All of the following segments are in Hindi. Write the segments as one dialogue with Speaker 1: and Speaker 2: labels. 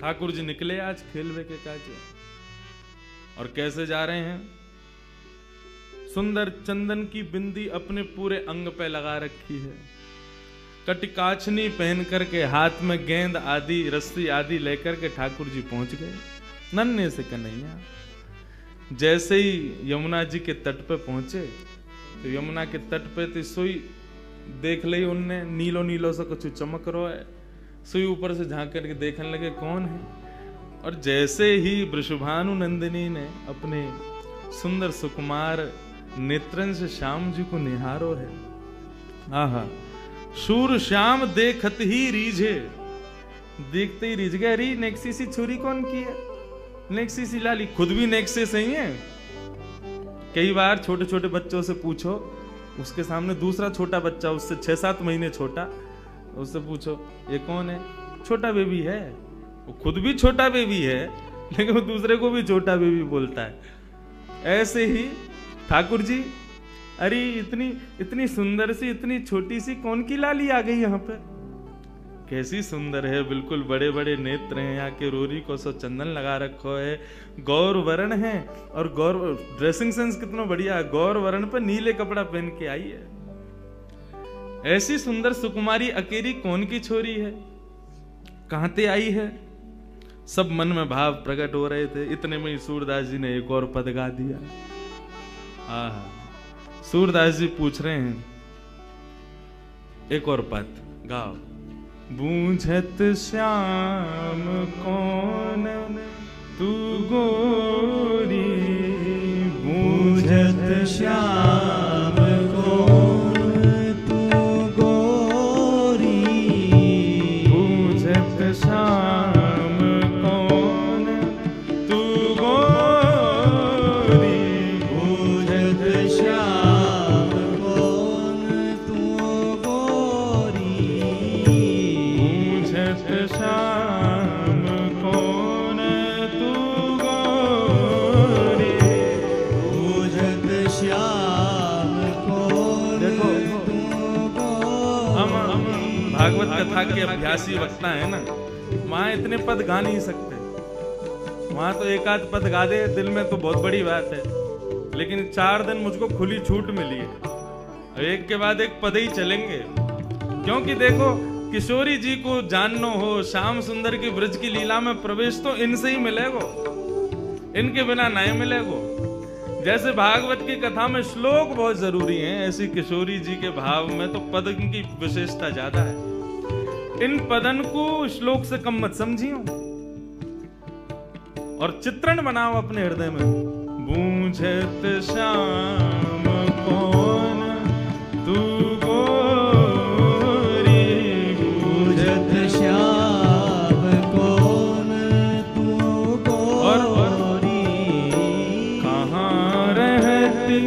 Speaker 1: ठाकुर जी निकले आज खेलवे के काजे। और कैसे जा रहे हैं? सुंदर चंदन की बिंदी अपने पूरे अंग पे लगा रखी है, कटिकाचनी पहन करके हाथ में गेंद आदि रस्सी आदि लेकर के ठाकुर जी पहुंच गए नन्हे से कन्हैया। जैसे ही यमुना जी के तट पे पहुंचे तो यमुना के तट पे तो सोई देख ली उनने, नीलो नीलो सा कुछ चमक रहा है। सोई ऊपर से झांक करके देखने लगे कौन है। और जैसे ही वृषभानु नंदिनी ने अपने सुंदर सुकुमार नेत्रन से श्याम जी को निहारो है, आहा शूर श्याम देखत ही रीझे, देखते ही रीझ गए। अरे नेक्सी सी छुरी कौन की है? नेक्सी सी लाली, खुद भी नेक्से से ही है। कई बार छोटे छोटे बच्चों से पूछो, उसके सामने दूसरा छोटा बच्चा उससे 6-7 महीने छोटा, उससे पूछो ये कौन है? छोटा बेबी है। वो खुद भी छोटा बेबी है लेकिन वो दूसरे को भी छोटा बेबी बोलता है। ऐसे ही ठाकुर जी, अरे इतनी सुंदर सी इतनी छोटी सी कौन की लाली आ गई यहाँ पे? कैसी सुंदर है, बिल्कुल बड़े बड़े नेत्र हैं, यहाँ के रोरी को सो चंदन लगा रखो है, गौर वर्ण है। और गौर ड्रेसिंग सेंस कितना बढ़िया है, गौर वर्ण पे नीले कपड़ा पहन के आई है। ऐसी सुंदर सुकुमारी अकेली कौन की छोरी है, कहां ते आई है? सब मन में भाव प्रकट हो रहे थे। इतने में ही सूरदास जी ने एक और पद गा दिया। आहा, सूरदास जी पूछ रहे हैं एक और पद गाओ। बूझत श्याम कौन तू गोरी, बूझत श्याम कौन तू गोरी, बूझत श्याम कौन तू गोरी, बूझत श्याम कौन तू गोरी, बूझत श्याम कौन तू गोरी, बूझत श्याम कौन तू गोरी। हम भागवत कथा के अभ्यासी वक्ता है ना, वहां इतने पद गा नहीं सकते। वहां तो एक आध पद गा दे दिल में तो बहुत बड़ी बात है, लेकिन 4 दिन मुझको खुली छूट मिली है, एक के बाद एक पद ही चलेंगे। क्योंकि देखो किशोरी जी को जानना हो, श्याम सुंदर की ब्रज की लीला में प्रवेश तो इनसे ही मिलेगो, इनके बिना नहीं मिलेगो। जैसे भागवत की कथा में श्लोक बहुत जरूरी हैं, ऐसी किशोरी जी के भाव में तो पद की विशेषता ज्यादा है। इन पदन को श्लोक से कम मत समझियो और चित्रण बनाओ अपने हृदय में। बूझत श्याम कौन तू गोरी, बूझत श्याम कौन तू गोरी, कहाँ रहती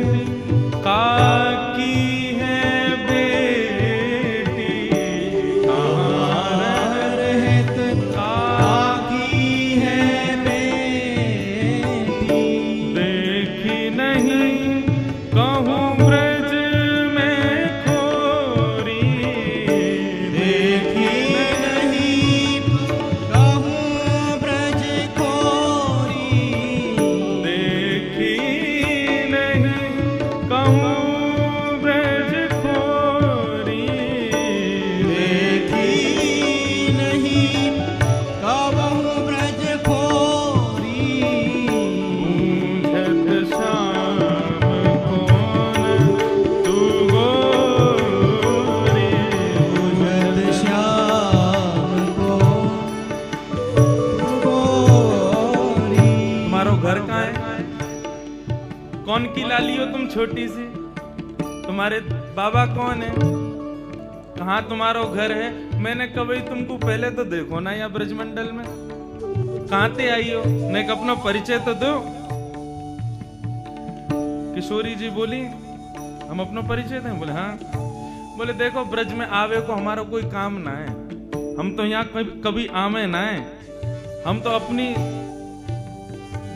Speaker 1: काकी है बेटी, कहाँ रहती काकी है बेटी, देखी नहीं कहूँ ब्रज में खोरी, देखी नहीं कहूँ ब्रज खोरी, देखी नहीं कहूँ ब्रज खोरी, देखी नहीं कहूँ ब्रज खोरी, बूझत श्याम कौन तू गोरी, बूझत श्याम कौन तू गोरी। तुम्हारो घर कहाँ है? कौन की लाली हो तुम छोटी सी? तुम्हारे बाबा कौन है? कहाँ तुम्हारो घर है? मैंने कभी तुमको पहले तो देखो ना यहाँ ब्रजमंडल में, कहाँ ते आई हो? ने अपना परिचय तो दो। किशोरी जी बोली हम अपना परिचय दें? बोले हाँ। बोले देखो ब्रज में आवे को हमारा कोई काम ना है, हम तो यहाँ कभी आवे ना है, हम तो अपनी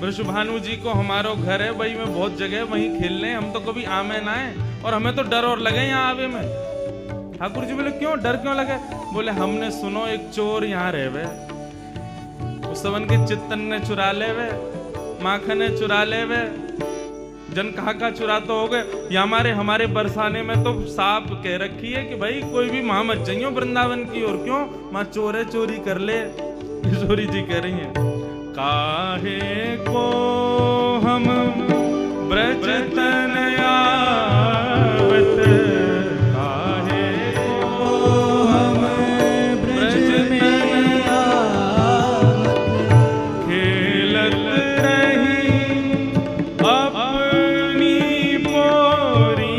Speaker 1: वृषभानु जी को हमारो घर है वही में बहुत जगह वहीं खेल ले, हम तो कभी आमे ना है और हमें तो डर और लगे यहाँ आवे में। ठाकुर जी बोले क्यों, डर क्यों लगे? बोले हमने सुनो एक चोर यहाँ रहे, सबन के चित्तन ने चुरा ले वे, माखन ने चुरा ले वे, जन कहा का चुरा तो हो गए। या हमारे बरसाने में तो साफ कह रखी है कि भाई कोई भी मां मत जाइयो वृंदावन की ओर। क्यों? मां चोरे चोरी कर ले। किशोरी जी कह रही हैं, काहे को हम ब्रज तन आवत, काहे को हम ब्रज तन आवत, खेलत रही अपनी पोरी,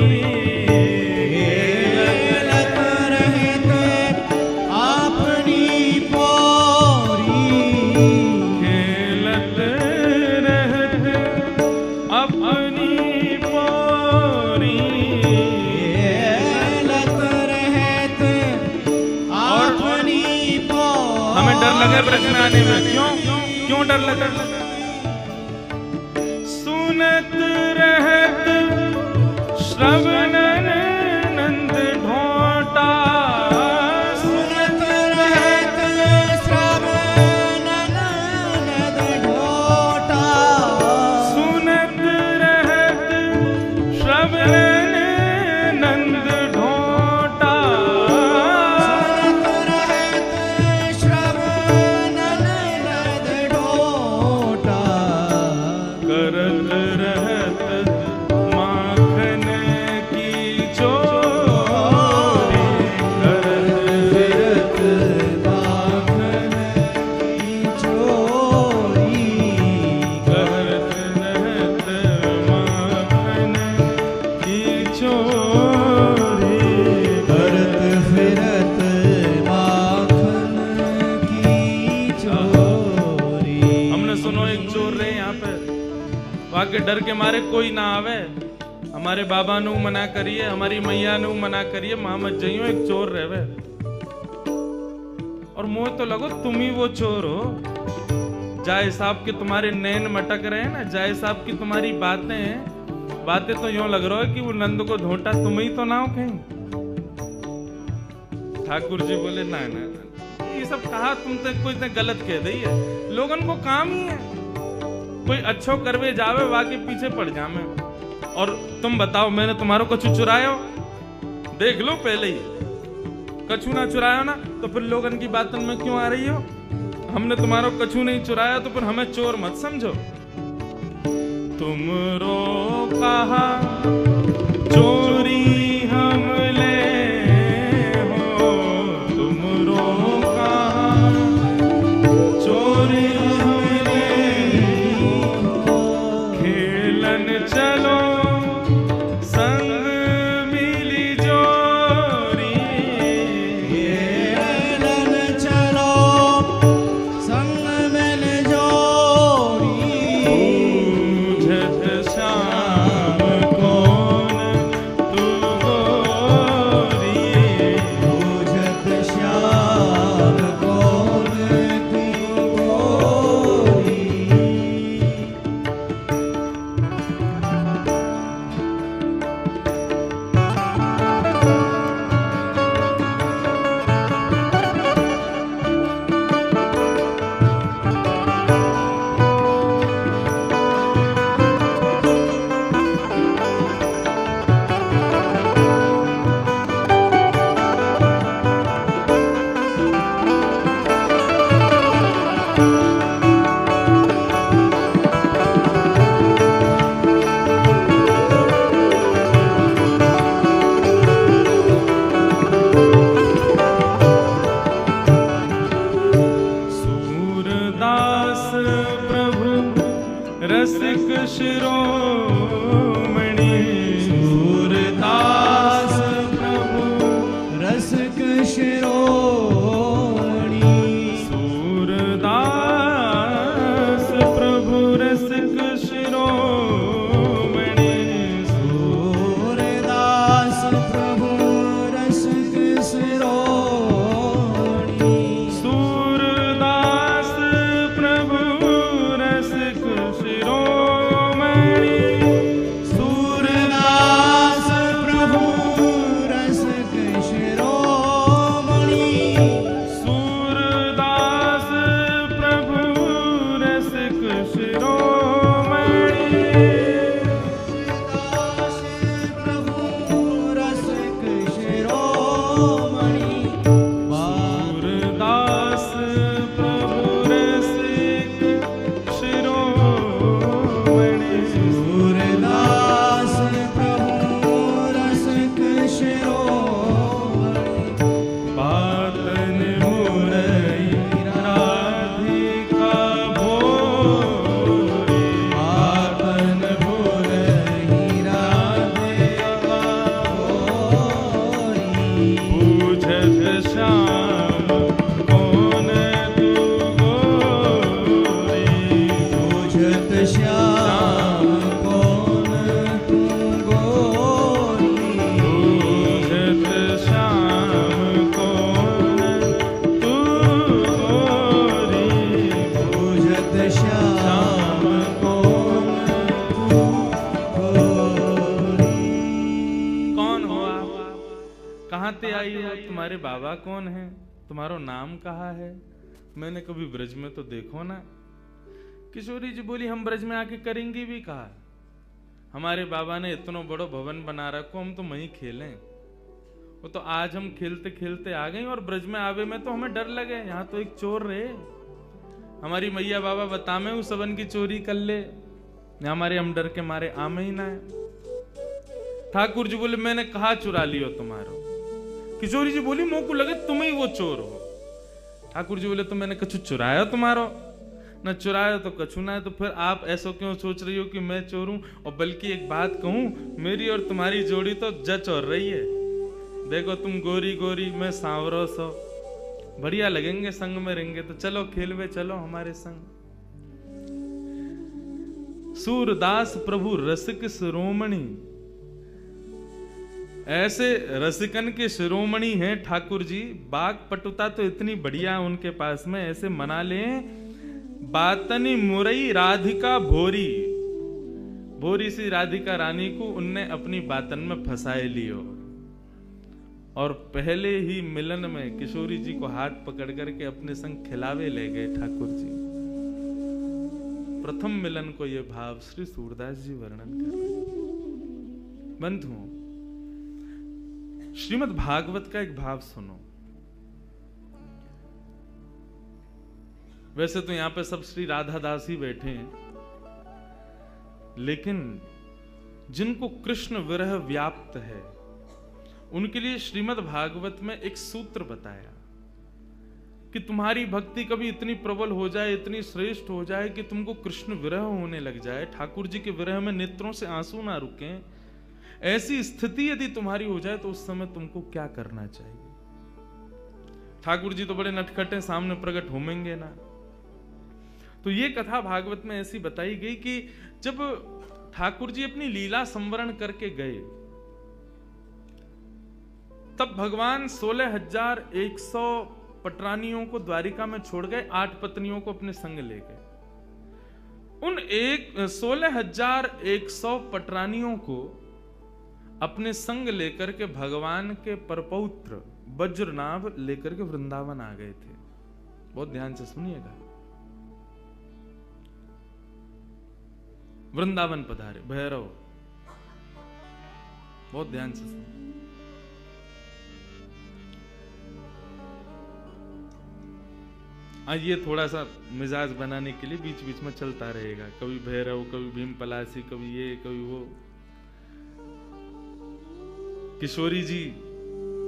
Speaker 2: खेलत रहित अपनी पोरी,
Speaker 1: खेलत रहत अपनी पोरी,
Speaker 2: खेलत रहत अपनी पोरी।
Speaker 1: हमें डर लगे ब्रज में आने में। क्यों डर लगे? सुनत रहत श्रवणन नंद ढोटा,
Speaker 2: सुनत रहत श्रवणन नंद ढोटा,
Speaker 1: सुनत रहत श्रवणन नंद ढोटा,
Speaker 2: सुनत रहत श्रवणन नंद ढोटा,
Speaker 1: करत रहत माखन की चोरी, करत
Speaker 2: फिरत माखन की चोरी,
Speaker 1: करत रहत माखन की चोरी,
Speaker 2: करत फिरत माखन की चोरी।
Speaker 1: हमने सुनो एक चोर रहे यहाँ पे, वहां के डर के मारे कोई ना आवे। हमारे बाबा नु मना करिए, हमारी मैया नु मना करिए, मां मत जाइयो, एक चोर रहे। और मोह तो लगो तुम ही वो चोर हो। जाए साहब के तुम्हारे नैन मटक रहे हैं ना, जाए साहब की तुम्हारी बातें तो यूं लग रहा है कि वो नंद को ढोटा तुम ही तो ना हो कहीं। ठाकुर जी बोले ना ना, ये सब कहा तुमने कोई ने गलत कह दी है। लोगन को काम ही है, कोई अच्छो करवे जावे वाके पीछे पड़ जामे। और तुम बताओ, मैंने तुम्हारो कछु चुरायो? देख लो पहले ही, कछु ना चुराया ना तो फिर लोगन की बातन में क्यों आ रही हो? हमने तुम्हारो कछु नहीं चुराया तो फिर हमें चोर मत समझो। तुमरो कहा चोरी हम ले हो, तुमरो कहा चोरी हम ले हो, खेलन चलो संग मिली जोरी,
Speaker 2: खेलन चलो संग मिल जोरी,
Speaker 1: बूझत श्याम कौन तू गोरी,
Speaker 2: बूझत श्याम कौन तू गोरी।
Speaker 1: सूरदास प्रभु रसिक शिरोमणि,
Speaker 2: सूरदास प्रभु रसिक शिरोमणि,
Speaker 1: सूरदास प्रभु रसिक शिरोमणि,
Speaker 2: सूरदास प्रभु रसिक शिरोमणि,
Speaker 1: सूरदास प्रभु रसिक शिरोमणि,
Speaker 2: सूरदास प्रभु रसिक शिरोमणि,
Speaker 1: तुम्हारे बाबा कौन हैं, तुम्हारा नाम कहाँ है, मैंने कभी ब्रज में तो देखो ना। किशोरी जी बोली, हम ब्रज में आके करेंगे भी कहा, हमारे बाबा ने इतना बड़ो भवन बना रखो, हम तो वहीं खेलें। वो तो आज हम खेलते खेलते आ गए और ब्रज में आवे में तो हमें डर लगे, यहाँ तो एक चोर रहे, हमारी मैया बाबा बतामे उस सबन की चोरी कर ले, हमारे हम डर के मारे आमे ही ना है। ठाकुर जी बोले, मैंने कहा चुरा लियो तुम्हारो। किशोरी जी बोली, मोह को लगे तुम ही वो चोर हो। ठाकुर जी बोले, तो मैंने कछु चुराया तुम्हारो, न चुराया तो कछु ना है, तो फिर आप ऐसा क्यों सोच रही हो कि मैं चोर हूं। और बल्कि एक बात कहूं, मेरी और तुम्हारी जोड़ी तो जच और रही है, देखो तुम गोरी गोरी, मैं सांवरो सो, बढ़िया लगेंगे, संग में रहेंगे, तो चलो खेलवे चलो हमारे संग। सूरदास प्रभु रसिक शिरोमणि, ऐसे रसिकन के शिरोमणि हैं ठाकुर जी। बाग पटुता तो इतनी बढ़िया उनके पास में, ऐसे मना लें, बातनी मुरई राधिका भोरी, भोरी सी राधिका रानी को उनने अपनी बातन में फंसाए लियो। और पहले ही मिलन में किशोरी जी को हाथ पकड़ करके अपने संग खिलावे ले गए ठाकुर जी। प्रथम मिलन को यह भाव श्री सूरदास जी वर्णन कर रहे हैं। बंधुओं, श्रीमद् भागवत का एक भाव सुनो। वैसे तो यहां पे सब श्री राधा दास ही बैठे हैं, लेकिन जिनको कृष्ण विरह व्याप्त है उनके लिए श्रीमद् भागवत में एक सूत्र बताया कि तुम्हारी भक्ति कभी इतनी प्रबल हो जाए, इतनी श्रेष्ठ हो जाए कि तुमको कृष्ण विरह होने लग जाए, ठाकुर जी के विरह में नेत्रों से आंसू ना रुकें, ऐसी स्थिति यदि तुम्हारी हो जाए तो उस समय तुमको क्या करना चाहिए। ठाकुर जी तो बड़े नटखटे, सामने प्रकट होंगे ना। तो ये कथा भागवत में ऐसी बताई गई कि जब ठाकुर जी अपनी लीला संवरण करके गए, तब भगवान 16,100 पटरानियों को द्वारिका में छोड़ गए, 8 पत्नियों को अपने संग ले गए। उन 16,100 पटरानियों को अपने संग लेकर के भगवान के परपौत्र वज्रनाभ लेकर के वृंदावन आ गए थे। बहुत ध्यान से सुनिएगा। वृंदावन पधारे भैरव, बहुत ध्यान से सुन। आज ये थोड़ा सा मिजाज बनाने के लिए बीच बीच में चलता रहेगा, कभी भैरव, कभी भीम पलासी, कभी ये कभी वो। किशोरी जी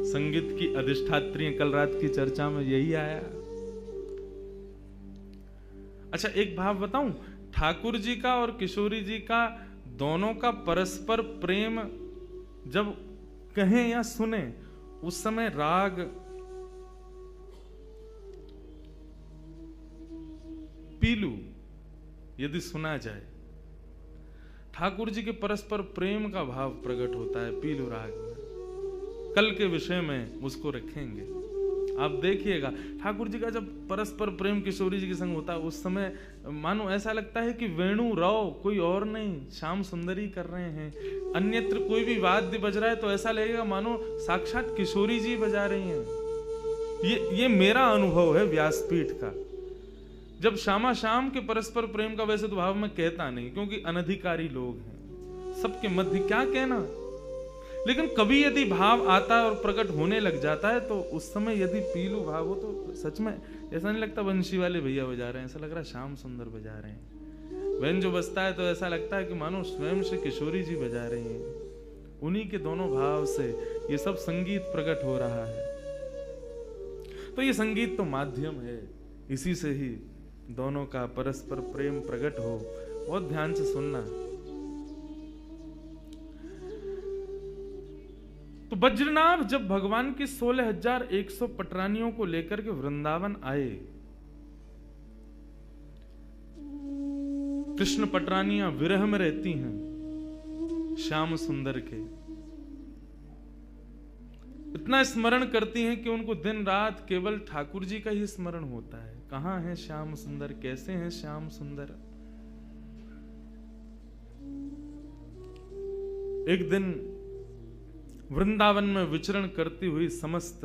Speaker 1: संगीत की अधिष्ठात्री, कल रात की चर्चा में यही आया। अच्छा, एक भाव बताऊं, ठाकुर जी का और किशोरी जी का दोनों का परस्पर प्रेम जब कहें या सुने, उस समय राग पीलू यदि सुना जाए, ठाकुर जी के परस्पर प्रेम का भाव प्रकट होता है पीलू राग में। कल के विषय में उसको रखेंगे, आप देखिएगा। ठाकुर जी का जब परस्पर प्रेम किशोरी जी के संग होता है, उस समय मानो ऐसा लगता है कि वेणु राव कोई और नहीं, श्याम सुंदरी कर रहे हैं। अन्यत्र कोई भी वाद्य बज रहा है तो ऐसा लगेगा मानो साक्षात किशोरी जी बजा रही हैं। ये मेरा अनुभव है व्यासपीठ का। जब श्यामा श्याम के परस्पर प्रेम का वैसे तो भाव में कहता नहीं, क्योंकि अनधिकारी लोग हैं, सबके मध्य क्या कहना, लेकिन कभी यदि भाव आता है और प्रकट होने लग जाता है, तो उस समय यदि पीलू भाव हो तो सच में ऐसा नहीं लगता बंशी वाले भैया बजा रहे हैं, ऐसा लग रहा है श्याम सुंदर बजा रहे हैं। वैन जो बजता है तो ऐसा लगता है कि मानो स्वयं से किशोरी जी बजा रही हैं। उन्हीं के दोनों भाव से ये सब संगीत प्रकट हो रहा है। तो ये संगीत तो माध्यम है, इसी से ही दोनों का परस्पर प्रेम प्रकट हो। बहुत ध्यान से सुनना। तो वज्रनाभ जब भगवान की 16,100 पटरानियों को लेकर के वृंदावन आए, कृष्ण पटरानियां विरह में रहती हैं श्याम सुंदर के, इतना स्मरण करती हैं कि उनको दिन रात केवल ठाकुर जी का ही स्मरण होता है। कहां है श्याम सुंदर, कैसे हैं श्याम सुंदर। एक दिन वृंदावन में विचरण करती हुई समस्त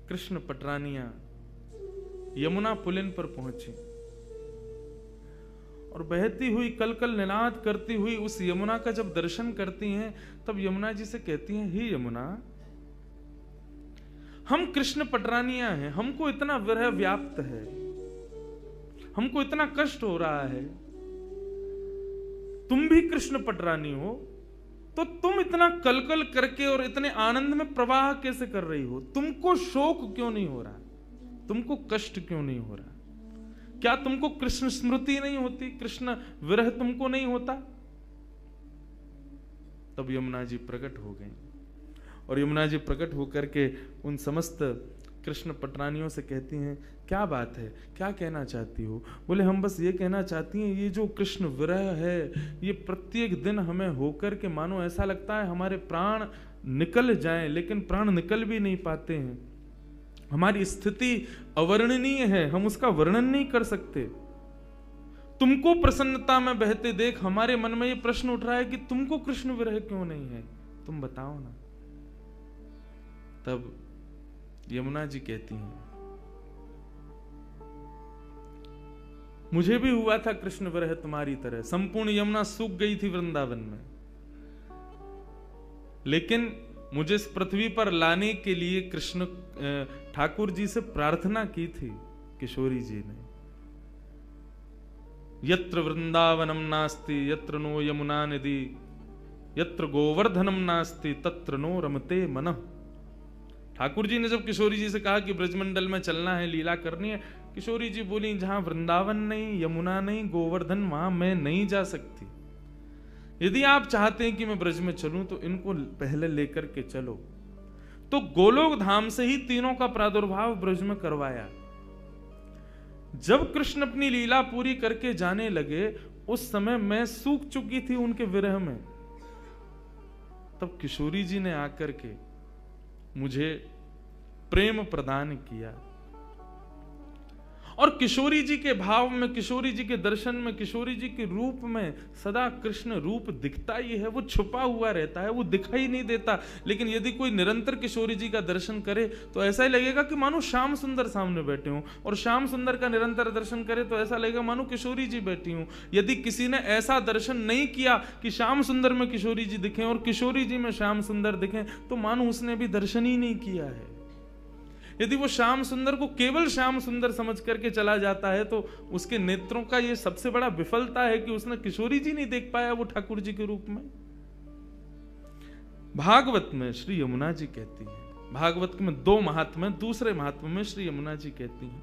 Speaker 1: कृष्ण पटरानियां यमुना पुलिन पर पहुंची और बहती हुई कलकल निनाद करती हुई उस यमुना का जब दर्शन करती हैं, तब यमुना जी से कहती हैं, हे यमुना, हम कृष्ण पटरानियां हैं, हमको इतना विरह व्याप्त है, हमको इतना कष्ट हो रहा है, तुम भी कृष्ण पटरानी हो, तो तुम इतना कलकल करके और इतने आनंद में प्रवाह कैसे कर रही हो? तुमको शोक क्यों नहीं हो रहा? तुमको कष्ट क्यों नहीं हो रहा? क्या तुमको कृष्ण स्मृति नहीं होती? कृष्ण विरह तुमको नहीं होता? तब यमुना जी प्रकट हो गई और यमुना जी प्रकट होकर के उन समस्त कृष्ण पटरानियों से कहती हैं, क्या बात है, क्या कहना चाहती हो? बोले, हम बस ये कहना चाहती हैं, ये जो कृष्ण विरह है, ये प्रत्येक दिन हमें होकर के मानो ऐसा लगता है हमारे प्राण निकल जाएं, लेकिन प्राण निकल भी नहीं पाते हैं। हमारी स्थिति अवर्णनीय है, हम उसका वर्णन नहीं कर सकते। तुमको प्रसन्नता में बहते देख हमारे मन में ये प्रश्न उठ रहा है कि तुमको कृष्ण विरह क्यों नहीं है, तुम बताओ ना। तब यमुना जी कहती हैं, मुझे भी हुआ था कृष्ण विरह तुम्हारी तरह, संपूर्ण यमुना सूख गई थी वृंदावन में, लेकिन मुझे इस पृथ्वी पर लाने के लिए कृष्ण ठाकुर जी से प्रार्थना की थी किशोरी जी ने। यत्र वृंदावनम नास्ति यत्र नो यमुना नदी, यत्र गोवर्धनम नास्ति तत्र नो रमते मनः। ठाकुर जी ने जब किशोरी जी से कहा कि ब्रजमंडल में चलना है, लीला करनी है, किशोरी जी बोली, जहां वृंदावन नहीं, यमुना नहीं, गोवर्धन, वहां मैं नहीं जा सकती। यदि आप चाहते हैं कि मैं ब्रज में चलूं तो इनको पहले लेकर के चलो। तो गोलोक धाम से ही तीनों का प्रादुर्भाव ब्रज में करवाया। जब कृष्ण अपनी लीला पूरी करके जाने लगे, उस समय मैं सूख चुकी थी उनके विरह में। तब किशोरी जी ने आकर के मुझे प्रेम प्रदान किया और किशोरी जी के भाव में, किशोरी जी के दर्शन में, किशोरी जी के रूप में सदा कृष्ण रूप दिखता ही है। वो छुपा हुआ रहता है, वो दिखाई नहीं देता। लेकिन यदि कोई निरंतर किशोरी जी का दर्शन करे तो ऐसा ही लगेगा कि मानो श्याम सुंदर सामने बैठे हों, और श्याम सुंदर का निरंतर दर्शन करे तो ऐसा लगेगा मानो किशोरी जी बैठी हूं। यदि किसी ने ऐसा दर्शन नहीं किया कि श्याम सुंदर में किशोरी जी दिखें और किशोरी जी में श्याम सुंदर दिखें, तो मानो उसने भी दर्शन ही नहीं किया है। यदि वो श्याम सुंदर को केवल श्याम सुंदर समझ करके चला जाता है तो उसके नेत्रों का ये सबसे बड़ा विफलता है कि उसने किशोरी जी नहीं देख पाया वो ठाकुर जी के रूप में। भागवत में श्री यमुना जी कहती है, भागवत में 2 महात्म्य, दूसरे महात्म्य में श्री यमुना जी कहती हैं,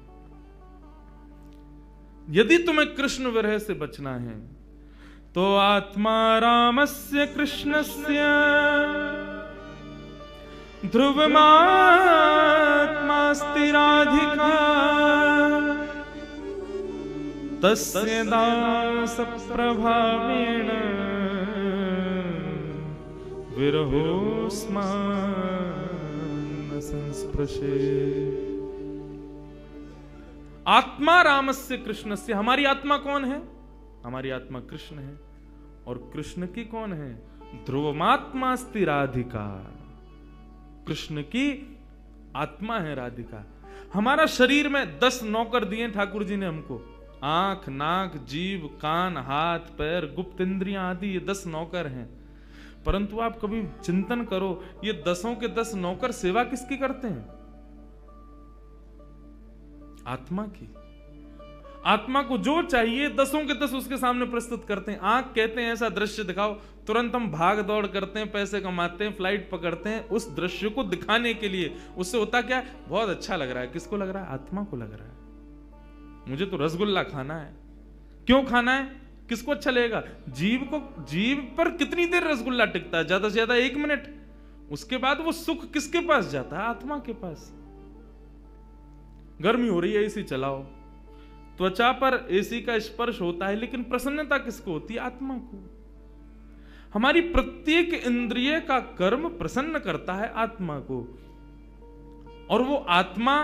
Speaker 1: यदि तुम्हें कृष्ण विरह से बचना है तो आत्मा रामस्य कृष्णस्य ध्रुवमात्मास्ति राधिका तस्य दास प्रभावेण विरहोस्मान् संस्पृशे। आत्मा रामस्य कृष्णस्य, हमारी आत्मा कौन है? हमारी आत्मा कृष्ण है। और कृष्ण की कौन है? ध्रुवमात्मास्ति राधिका, कृष्ण की आत्मा है राधिका। हमारा शरीर में 10 नौकर दिए ठाकुर जी ने हमको, आंख, नाक, जीभ, कान, हाथ, पैर, गुप्त इंद्रियां आदि, ये 10 नौकर हैं। परंतु आप कभी चिंतन करो, ये 10 के 10 नौकर सेवा किसकी करते हैं? आत्मा की। आत्मा को जो चाहिए 10 के 10 उसके सामने प्रस्तुत करते हैं। आंख कहते हैं ऐसा दृश्य दिखाओ, तुरंत हम भाग दौड़ करते हैं, पैसे कमाते हैं, फ्लाइट पकड़ते हैं उस दृश्य को दिखाने के लिए। उससे होता क्या? बहुत अच्छा लग रहा है। किसको लग रहा है? आत्मा को लग रहा है। मुझे तो रसगुल्ला खाना है। क्यों खाना है? किसको अच्छा लगेगा? जीभ को। जीभ पर कितनी देर रसगुल्ला टिकता है? ज्यादा से ज्यादा 1 मिनट। उसके बाद वो सुख किसके पास जाता है? आत्मा के पास। गर्मी हो रही है, एसी चलाओ, त्वचा पर एसी का स्पर्श होता है, लेकिन प्रसन्नता किसको होती है? आत्मा को। हमारी प्रत्येक इंद्रिय का कर्म प्रसन्न करता है आत्मा को। और वो आत्मा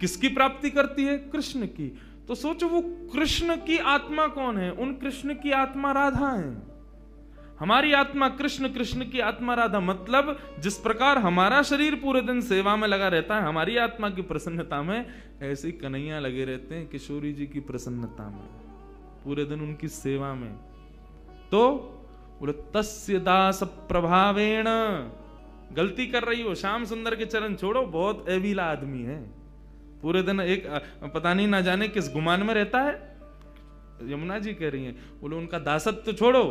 Speaker 1: किसकी प्राप्ति करती है? कृष्ण की। तो सोचो वो कृष्ण की आत्मा कौन है? उन कृष्ण की आत्मा राधा है। हमारी आत्मा कृष्ण, कृष्ण की आत्मा राधा। मतलब जिस प्रकार हमारा शरीर पूरे दिन सेवा में लगा रहता है हमारी आत्मा की प्रसन्नता में, ऐसी कन्हैया लगे रहते हैं किशोरी जी की प्रसन्नता में, पूरे दिन उनकी सेवा में। तो बोले तस्य दास प्रभावेण, गलती कर रही हो, श्याम सुंदर के चरण छोड़ो, बहुत एविला आदमी है, पूरे दिन एक पता नहीं ना जाने किस गुमान में रहता है। यमुना जी कह रही हैं, बोले उनका दासत्व छोड़ो,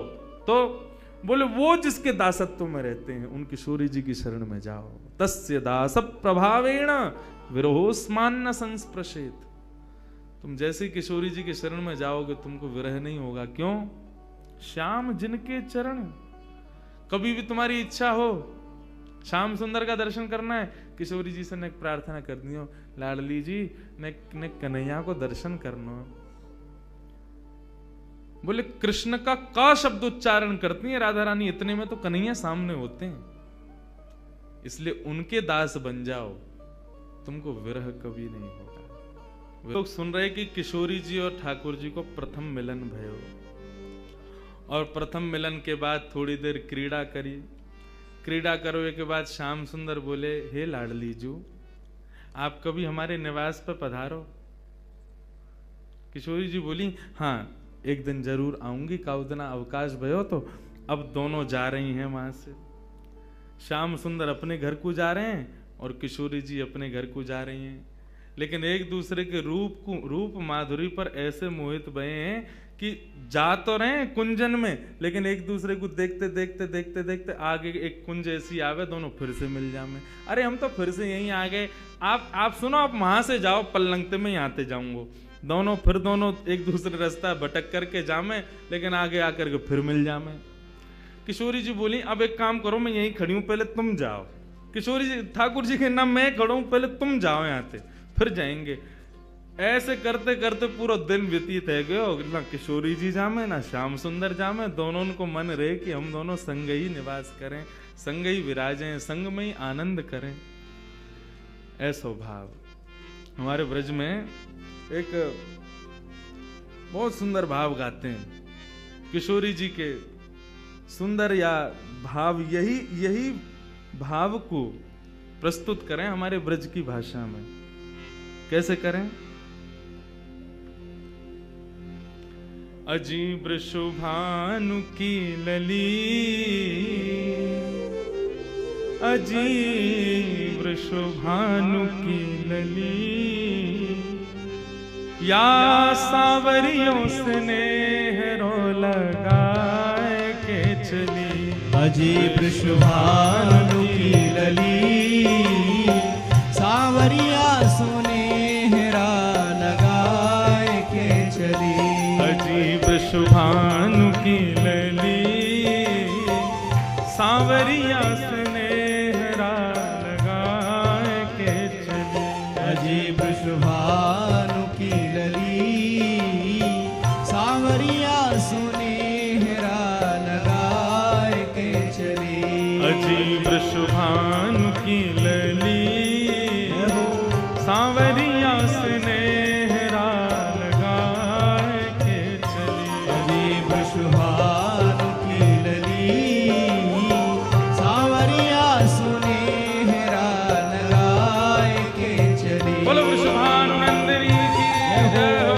Speaker 1: तो बोले वो जिसके दासत्व में रहते हैं उन किशोरी जी की शरण में जाओ। तस्य दास प्रभावेण विरहोस्मान न संस्पृशेत, तुम जैसे किशोरी जी के शरण में जाओगे तुमको विरह नहीं होगा। क्यों? श्याम जिनके चरण, कभी भी तुम्हारी इच्छा हो श्याम सुंदर का दर्शन करना है, किशोरी जी से ने प्रार्थना कर दियो, लाडली जी ने कन्हैया को दर्शन करना। बोले कृष्ण का शब्द उच्चारण करती है राधा रानी, इतने में तो कन्हैया सामने होते हैं, इसलिए उनके दास बन जाओ, तुमको विरह कभी नहीं होगा। लोग सुन रहे कि किशोरी जी और ठाकुर जी को प्रथम मिलन भयो, और प्रथम मिलन के बाद थोड़ी देर क्रीड़ा करी, क्रीड़ा करने के बाद श्याम सुंदर बोले, हे लाडली जू आप कभी हमारे निवास पर पधारो। किशोरी जी बोली, हाँ एक दिन जरूर आऊंगी, काउदना अवकाश भयो। तो अब दोनों जा रही हैं वहां से, श्याम सुंदर अपने घर को जा रहे हैं और किशोरी जी अपने घर को जा रही हैं, लेकिन एक दूसरे के रूप माधुरी पर ऐसे मोहित भये हैं कि जा तो रहे हैं कुंजन में, लेकिन एक दूसरे को देखते देखते देखते देखते आगे एक कुंज ऐसी आवे, दोनों फिर से मिल जामे। अरे हम तो फिर से यहीं आ गए, आप सुनो, आप वहां से जाओ, पल्लंगते में यहाँ ते जाऊंगो। दोनों एक दूसरे रास्ता भटक करके जामे, लेकिन आगे आकर के फिर मिल जामे। किशोरी जी बोली, अब एक काम करो, मैं यहीं खड़ी हूं, पहले तुम जाओ। किशोरी जी, ठाकुर जी के नाम मैं खड़ा हूं, पहले तुम जाओ यहाँ से, फिर जाएंगे। ऐसे करते करते पूरा दिन व्यतीत है गयो, ना किशोरी जी जामे ना श्याम सुंदर जामे, दोनों को मन रहे कि हम दोनों संग ही निवास करें, संग ही विराजें, संग में ही आनंद करें। ऐसा भाव हमारे ब्रज में एक बहुत सुंदर भाव गाते हैं किशोरी जी के, सुंदर या भाव, यही भाव को प्रस्तुत करें हमारे ब्रज की भाषा में। कैसे करें? अजीब शुभानु की लली, अजीब शुभानु की लली, या सावरियों स्नेह रो लगाए के चली।
Speaker 2: अजीब शुभानु की लली, सावरिया सुनेहरा लगाए के चली।
Speaker 1: अजीब शुभानु की लली, सावरिया स्नेहरा लगाए के चली।
Speaker 2: अजीब शुभानु की लली, सावरिया सुनेहरा लगाए के चली।
Speaker 1: अजीब शुभानु की लली, सावरिया स्नेहरा लगाए के चली।
Speaker 2: अजीब शुभानु की लली, सावरिया सुनेहरा लगाए के चली।
Speaker 1: बोलो शुभानु नंदिनी की जय हो।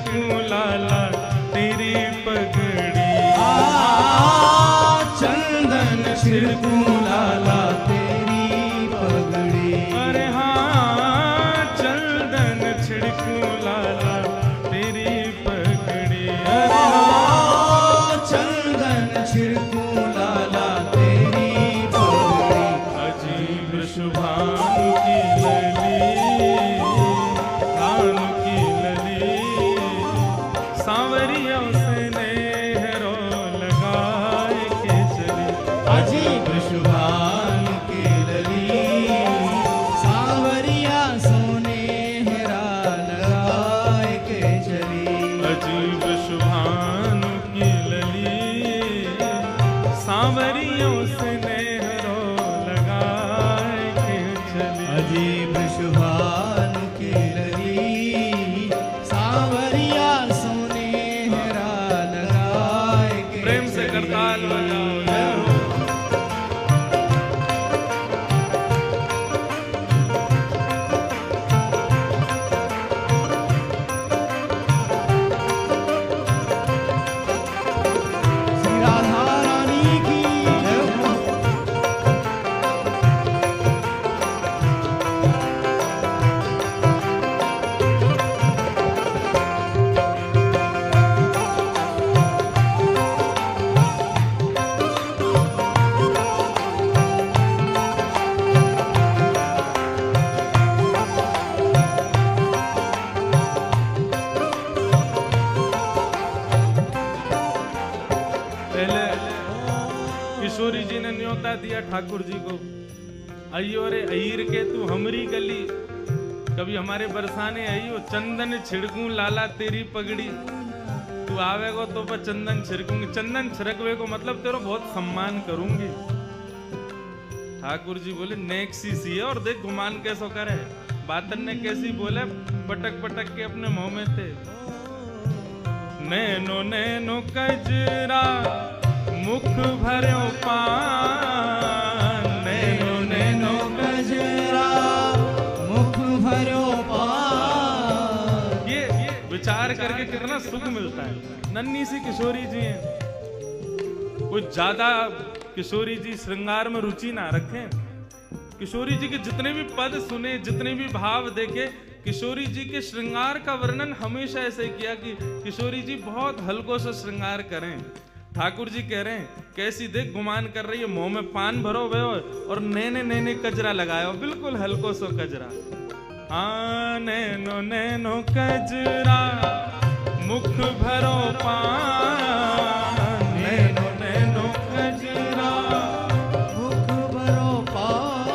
Speaker 1: छिड़कूं लाला तेरी पगड़ी।
Speaker 2: चंदन छिड़कूं लाला तेरी पगड़ी।
Speaker 1: अरे हाँ चंदन छिड़कूं लाला तेरी पगड़ी।
Speaker 2: चंदन छिड़कूं लाला तेरी पगड़ी।
Speaker 1: अजीब शुभानु की लली भानु की लली सांवरियों से नेहरो लगाए के चली।
Speaker 2: अजीब शुभान की लली सांवरिया सोने हेरा लगाए के चली।
Speaker 1: अजीब शुभानु की लली सांवरियों से नेहरो लगाए के चली।
Speaker 2: अजीब शुभान की लली सांवरिया सोने हेरा लगाए के
Speaker 1: प्रेम से
Speaker 2: चली।
Speaker 1: करताल बजाओ जय हो।
Speaker 2: श्री राधा रानी की जय हो।
Speaker 1: पहले किशोरी जी ने न्योता दिया ठाकुर जी को, अयो रे अईर के तू हमरी गली, कभी हमारे बरसाने अयो चंदन छिड़कूं लाला तेरी पगड़ी। तू आवेगो तो पर चंदन छिड़कूंगी, चंदन छिड़कवे को मतलब तेरो बहुत सम्मान करूंगी। ठाकुर जी बोले नेक्सी सी है और देख गुमान कैसो करे। बातन ने कैसी बोले पटक पटक के अपने मुंह में थे। नैनो नैनो कजरा मुख भर्यो पान। नैनो नैनो
Speaker 2: गजरा मुख भरो पान।
Speaker 1: ये विचार करके कितना सुख मिलता है। नन्ही सी किशोरी जी हैं, कुछ ज्यादा किशोरी जी श्रृंगार में रुचि ना रखें। किशोरी जी के जितने भी पद सुने, जितने भी भाव देखे, किशोरी जी के श्रृंगार का वर्णन हमेशा ऐसे किया कि किशोरी जी बहुत हल्को से श्रृंगार करें। ठाकुर जी कह रहे हैं कैसी देख गुमान कर रही है, मुंह में पान भरो हुए और नैने नैने कजरा लगायो, बिल्कुल हल्को सो कजरा। हाँ नैनो नैनो कजरा मुख भरो पान। नैनो नैनो कजरा
Speaker 2: मुख भरो पान।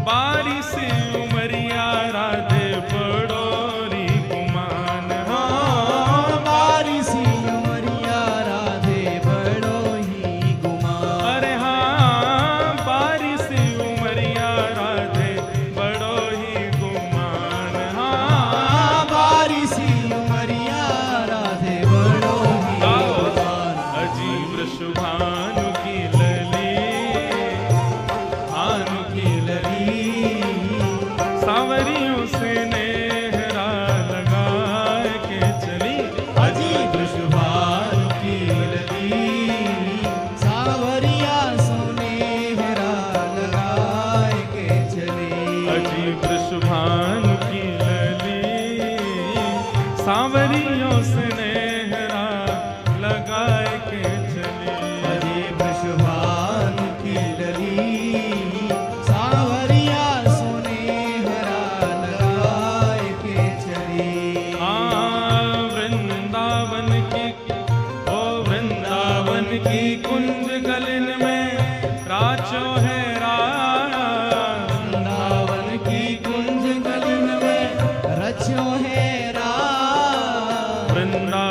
Speaker 1: बारी से उमरिया राधे बड़ोरी गुमान।
Speaker 2: हाँ बारी सी उमरिया राधे बड़ो ही गुमान।
Speaker 1: अरे हाँ बारी से उमरिया राधे बड़ो ही गुमान। हाँ
Speaker 2: बारी सी उमरिया राधे बड़ो ही गुमान।
Speaker 1: अजीब शुभानु की लली भानु की लली सांवरियों से नेहरा लगाए के चली।
Speaker 2: अजीब शुभान की लली सांवरिया सोने हेरा लगाए के चली।
Speaker 1: अजीब शुभानु की लली सांवरियों से नेहरा लगाए के चली।
Speaker 2: अजीब शुभान की लली सांवरिया सोने हेरा लगाए के चली।
Speaker 1: वृंदावन की ओ वृंदावन की कुंज गलिन में राचो है राज।
Speaker 2: वृंदावन की कुंज गलिन में रचो है राज।
Speaker 1: वृंदावन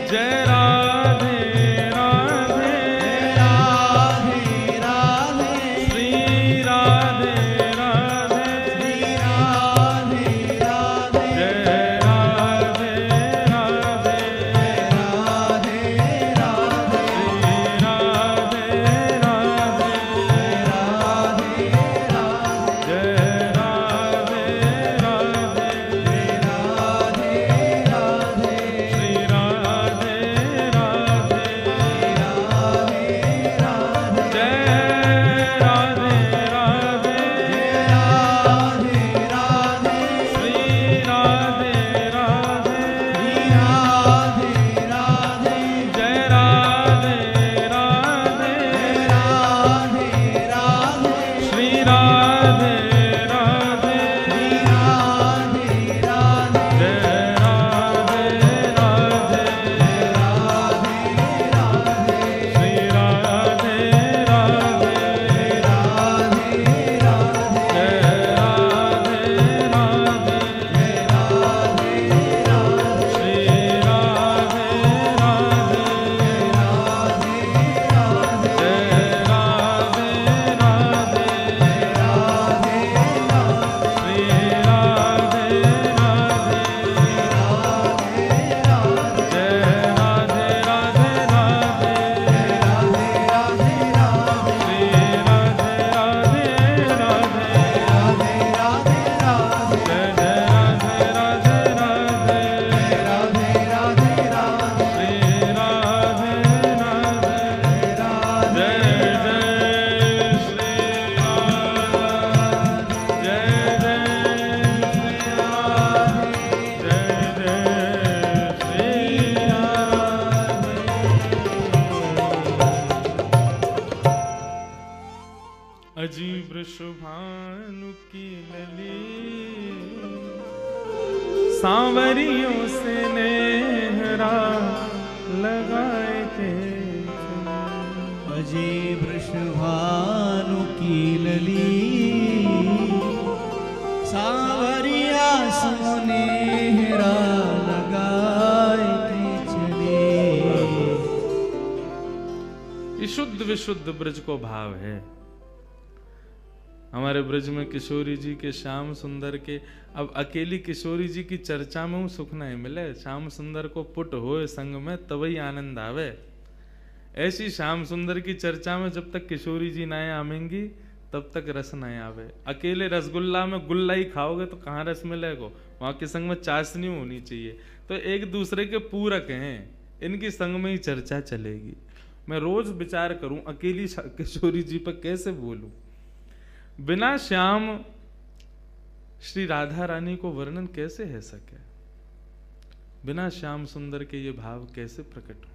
Speaker 1: जय राधे राधे
Speaker 2: राधे राधे
Speaker 1: श्री राधे राधे
Speaker 2: श्री राधे राधे
Speaker 1: जय राधे राधे
Speaker 2: राधे राधे
Speaker 1: श्री राधे राधे जय राधे राधे श्री राधे राधे जय राधे राधे श्री राधे राधे जय राधे राधे श्री राधे राधे जय राधे राधे श्री राधे राधे जय राधे राधे श्री राधे राधे जय राधे राधे श्री राधे राधे जय राधे राधे राधे श्री राधे राधे राधे जय राधे राधे राधे श्री राधे राधे जय जय श्री राम जय जय श्री राम जय जय श्री राम अजीब शुभानु की लली सांवरियों से नेहरा लगाए थे
Speaker 2: अजय वृषभानु की लली सांवरिया सोनेहरा लगाए थे चले।
Speaker 1: ये शुद्ध विशुद्ध ब्रज को भाव है। हमारे ब्रज में किशोरी जी के श्याम सुंदर के अब अकेली किशोरी जी की चर्चा में सुख नहीं मिले। श्याम सुंदर को पुट होए संग में तभी आनंद आवे। ऐसी श्याम सुंदर की चर्चा में जब तक किशोरी जी नहीं आवेंगी तब तक रस नहीं आवे। अकेले रसगुल्ला में गुल्ला ही खाओगे तो कहाँ रस मिलेगा। वहां के संग में चाशनी होनी चाहिए। तो एक दूसरे के पूरक हैं, इनकी संग में ही चर्चा चलेगी। मैं रोज विचार करूं अकेली किशोरी जी पर कैसे बोलूं। बिना श्याम श्री राधा रानी को वर्णन कैसे है सके। बिना श्याम सुंदर के ये भाव कैसे प्रकट हो।